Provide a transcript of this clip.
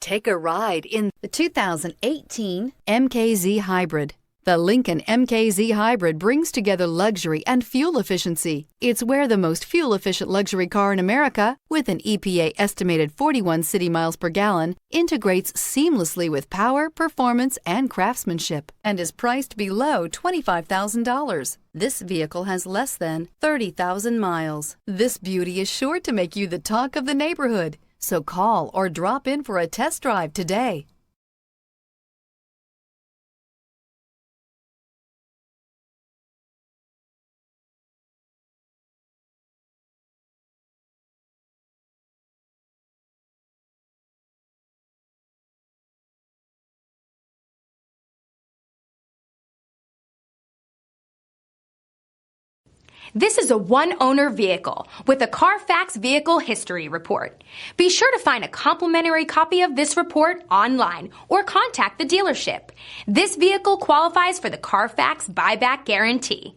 Take a ride in the 2018 MKZ Hybrid. The Lincoln MKZ Hybrid brings together luxury and fuel efficiency. It's where the most fuel-efficient luxury car in America, with an EPA estimated 41 city miles per gallon, integrates seamlessly with power, performance, and craftsmanship, and is priced below $25,000. This vehicle has less than 30,000 miles. This beauty is sure to make you the talk of the neighborhood. So call or drop in for a test drive today. This is a one-owner vehicle with a Carfax Vehicle History Report. Be sure to find a complimentary copy of this report online or contact the dealership. This vehicle qualifies for the Carfax Buyback Guarantee.